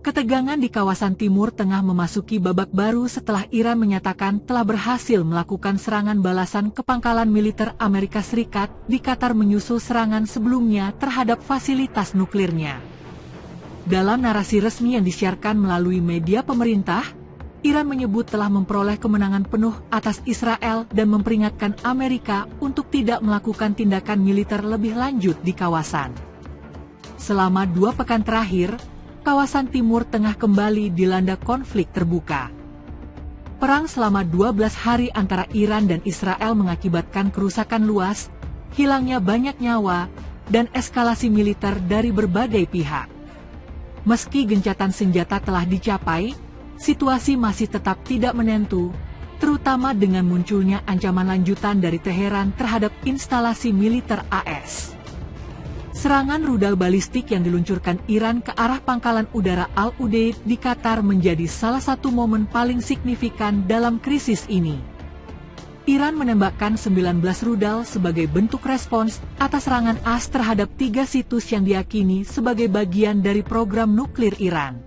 Ketegangan di kawasan Timur Tengah memasuki babak baru setelah Iran menyatakan telah berhasil melakukan serangan balasan ke pangkalan militer Amerika Serikat di Qatar menyusul serangan sebelumnya terhadap fasilitas nuklirnya. Dalam narasi resmi yang disiarkan melalui media pemerintah, Iran menyebut telah memperoleh kemenangan penuh atas Israel dan memperingatkan Amerika untuk tidak melakukan tindakan militer lebih lanjut di kawasan. Selama 2 pekan terakhir, kawasan Timur Tengah kembali dilanda konflik terbuka. Perang selama 12 hari antara Iran dan Israel mengakibatkan kerusakan luas, hilangnya banyak nyawa, dan eskalasi militer dari berbagai pihak. Meski gencatan senjata telah dicapai, situasi masih tetap tidak menentu, terutama dengan munculnya ancaman lanjutan dari Teheran terhadap instalasi militer AS. Serangan rudal balistik yang diluncurkan Iran ke arah pangkalan udara Al-Udeid di Qatar menjadi salah satu momen paling signifikan dalam krisis ini. Iran menembakkan 19 rudal sebagai bentuk respons atas serangan AS terhadap 3 situs yang diyakini sebagai bagian dari program nuklir Iran.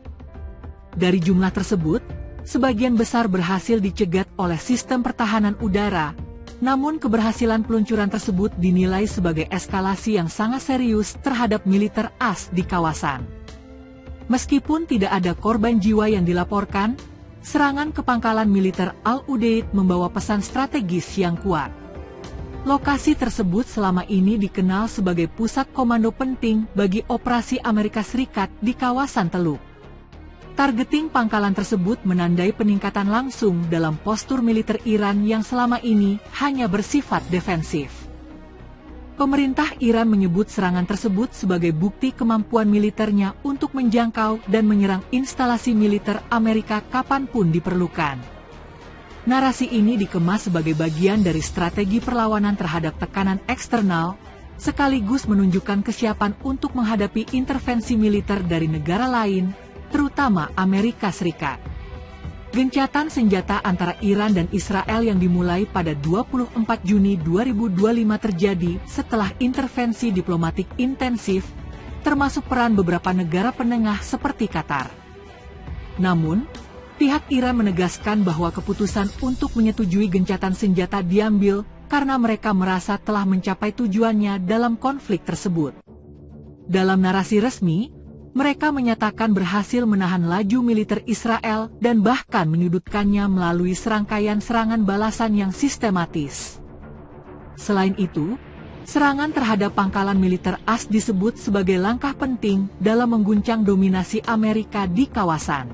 Dari jumlah tersebut, sebagian besar berhasil dicegat oleh sistem pertahanan udara. Namun keberhasilan peluncuran tersebut dinilai sebagai eskalasi yang sangat serius terhadap militer AS di kawasan. Meskipun tidak ada korban jiwa yang dilaporkan, serangan ke pangkalan militer Al-Udeid membawa pesan strategis yang kuat. Lokasi tersebut selama ini dikenal sebagai pusat komando penting bagi operasi Amerika Serikat di kawasan Teluk. Targeting pangkalan tersebut menandai peningkatan langsung dalam postur militer Iran yang selama ini hanya bersifat defensif. Pemerintah Iran menyebut serangan tersebut sebagai bukti kemampuan militernya untuk menjangkau dan menyerang instalasi militer Amerika kapanpun diperlukan. Narasi ini dikemas sebagai bagian dari strategi perlawanan terhadap tekanan eksternal, sekaligus menunjukkan kesiapan untuk menghadapi intervensi militer dari negara lain, terutama Amerika Serikat. Gencatan senjata antara Iran dan Israel yang dimulai pada 24 Juni 2025 terjadi setelah intervensi diplomatik intensif, termasuk peran beberapa negara penengah seperti Qatar. Namun, pihak Iran menegaskan bahwa keputusan untuk menyetujui gencatan senjata diambil karena mereka merasa telah mencapai tujuannya dalam konflik tersebut. Dalam narasi resmi, mereka menyatakan berhasil menahan laju militer Israel dan bahkan menyudutkannya melalui serangkaian serangan balasan yang sistematis. Selain itu, serangan terhadap pangkalan militer AS disebut sebagai langkah penting dalam mengguncang dominasi Amerika di kawasan.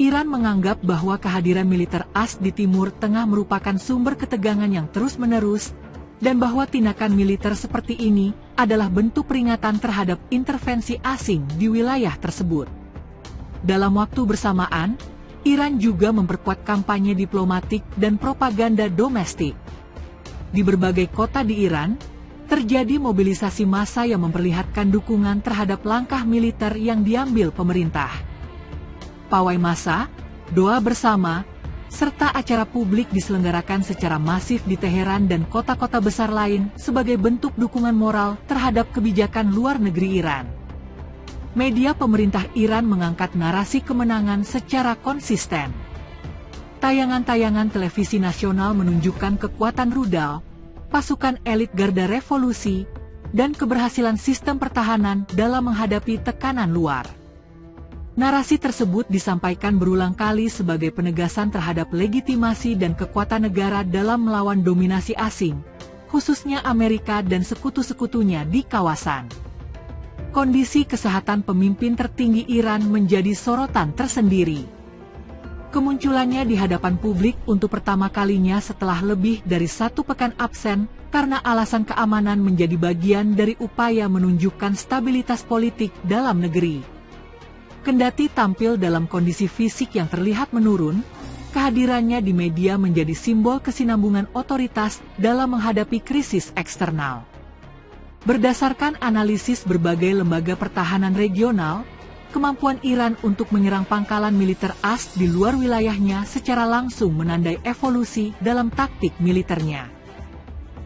Iran menganggap bahwa kehadiran militer AS di Timur Tengah merupakan sumber ketegangan yang terus-menerus, dan bahwa tindakan militer seperti ini adalah bentuk peringatan terhadap intervensi asing di wilayah tersebut. Dalam waktu bersamaan, Iran juga memperkuat kampanye diplomatik dan propaganda domestik. Di berbagai kota di Iran, terjadi mobilisasi massa yang memperlihatkan dukungan terhadap langkah militer yang diambil pemerintah. Pawai massa, doa bersama, serta acara publik diselenggarakan secara masif di Teheran dan kota-kota besar lain sebagai bentuk dukungan moral terhadap kebijakan luar negeri Iran. Media pemerintah Iran mengangkat narasi kemenangan secara konsisten. Tayangan-tayangan televisi nasional menunjukkan kekuatan rudal, pasukan elit Garda Revolusi, dan keberhasilan sistem pertahanan dalam menghadapi tekanan luar. Narasi tersebut disampaikan berulang kali sebagai penegasan terhadap legitimasi dan kekuatan negara dalam melawan dominasi asing, khususnya Amerika dan sekutu-sekutunya di kawasan. Kondisi kesehatan pemimpin tertinggi Iran menjadi sorotan tersendiri. Kemunculannya di hadapan publik untuk pertama kalinya setelah lebih dari 1 pekan absen karena alasan keamanan menjadi bagian dari upaya menunjukkan stabilitas politik dalam negeri. Kendati tampil dalam kondisi fisik yang terlihat menurun, kehadirannya di media menjadi simbol kesinambungan otoritas dalam menghadapi krisis eksternal. Berdasarkan analisis berbagai lembaga pertahanan regional, kemampuan Iran untuk menyerang pangkalan militer AS di luar wilayahnya secara langsung menandai evolusi dalam taktik militernya.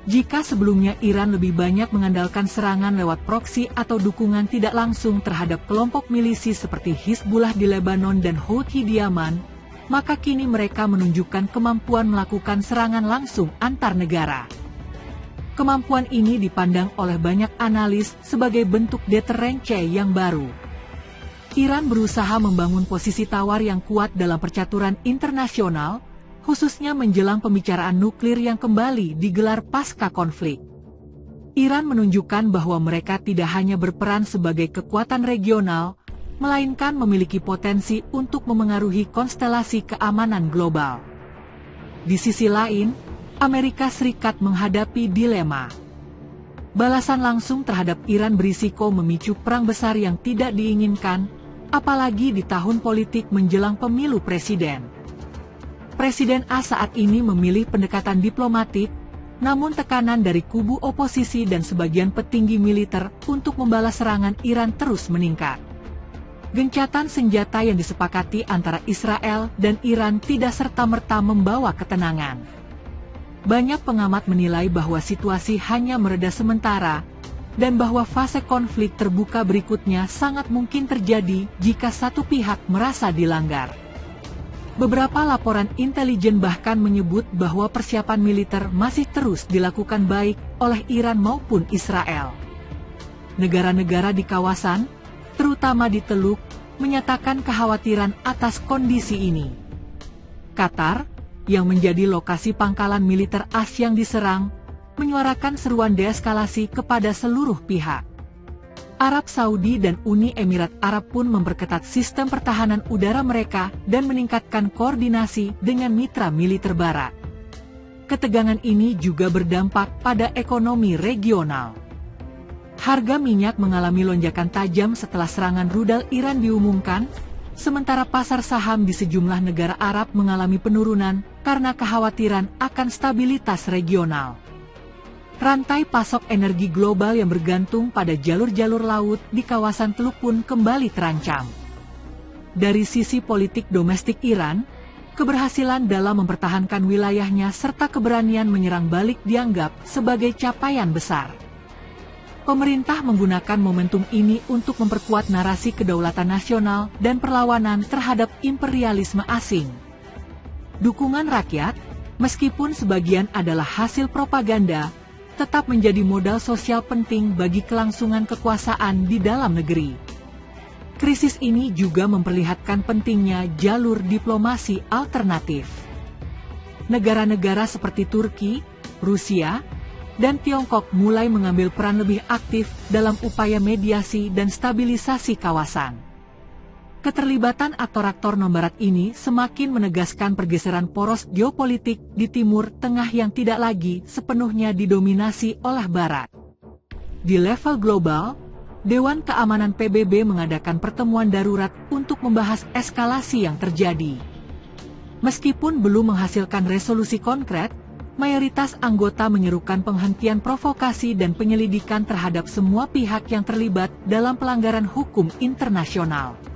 Jika sebelumnya Iran lebih banyak mengandalkan serangan lewat proksi atau dukungan tidak langsung terhadap kelompok milisi seperti Hizbullah di Lebanon dan Houthi di Yaman, maka kini mereka menunjukkan kemampuan melakukan serangan langsung antar negara. Kemampuan ini dipandang oleh banyak analis sebagai bentuk deterrence yang baru. Iran berusaha membangun posisi tawar yang kuat dalam percaturan internasional, khususnya menjelang pembicaraan nuklir yang kembali digelar pasca konflik. Iran menunjukkan bahwa mereka tidak hanya berperan sebagai kekuatan regional, melainkan memiliki potensi untuk memengaruhi konstelasi keamanan global. Di sisi lain, Amerika Serikat menghadapi dilema. Balasan langsung terhadap Iran berisiko memicu perang besar yang tidak diinginkan, apalagi di tahun politik menjelang pemilu presiden. Presiden A saat ini memilih pendekatan diplomatik, namun tekanan dari kubu oposisi dan sebagian petinggi militer untuk membalas serangan Iran terus meningkat. Gencatan senjata yang disepakati antara Israel dan Iran tidak serta-merta membawa ketenangan. Banyak pengamat menilai bahwa situasi hanya mereda sementara, dan bahwa fase konflik terbuka berikutnya sangat mungkin terjadi jika satu pihak merasa dilanggar. Beberapa laporan intelijen bahkan menyebut bahwa persiapan militer masih terus dilakukan baik oleh Iran maupun Israel. Negara-negara di kawasan, terutama di Teluk, menyatakan kekhawatiran atas kondisi ini. Qatar, yang menjadi lokasi pangkalan militer AS yang diserang, menyuarakan seruan deeskalasi kepada seluruh pihak. Arab Saudi dan Uni Emirat Arab pun memperketat sistem pertahanan udara mereka dan meningkatkan koordinasi dengan mitra militer barat. Ketegangan ini juga berdampak pada ekonomi regional. Harga minyak mengalami lonjakan tajam setelah serangan rudal Iran diumumkan, sementara pasar saham di sejumlah negara Arab mengalami penurunan karena kekhawatiran akan stabilitas regional. Rantai pasok energi global yang bergantung pada jalur-jalur laut di kawasan Teluk pun kembali terancam. Dari sisi politik domestik Iran, keberhasilan dalam mempertahankan wilayahnya serta keberanian menyerang balik dianggap sebagai capaian besar. Pemerintah menggunakan momentum ini untuk memperkuat narasi kedaulatan nasional dan perlawanan terhadap imperialisme asing. Dukungan rakyat, meskipun sebagian adalah hasil propaganda, tetap menjadi modal sosial penting bagi kelangsungan kekuasaan di dalam negeri. Krisis ini juga memperlihatkan pentingnya jalur diplomasi alternatif. Negara-negara seperti Turki, Rusia, dan Tiongkok mulai mengambil peran lebih aktif dalam upaya mediasi dan stabilisasi kawasan. Keterlibatan aktor-aktor non-barat ini semakin menegaskan pergeseran poros geopolitik di Timur Tengah yang tidak lagi sepenuhnya didominasi oleh Barat. Di level global, Dewan Keamanan PBB mengadakan pertemuan darurat untuk membahas eskalasi yang terjadi. Meskipun belum menghasilkan resolusi konkret, mayoritas anggota menyerukan penghentian provokasi dan penyelidikan terhadap semua pihak yang terlibat dalam pelanggaran hukum internasional.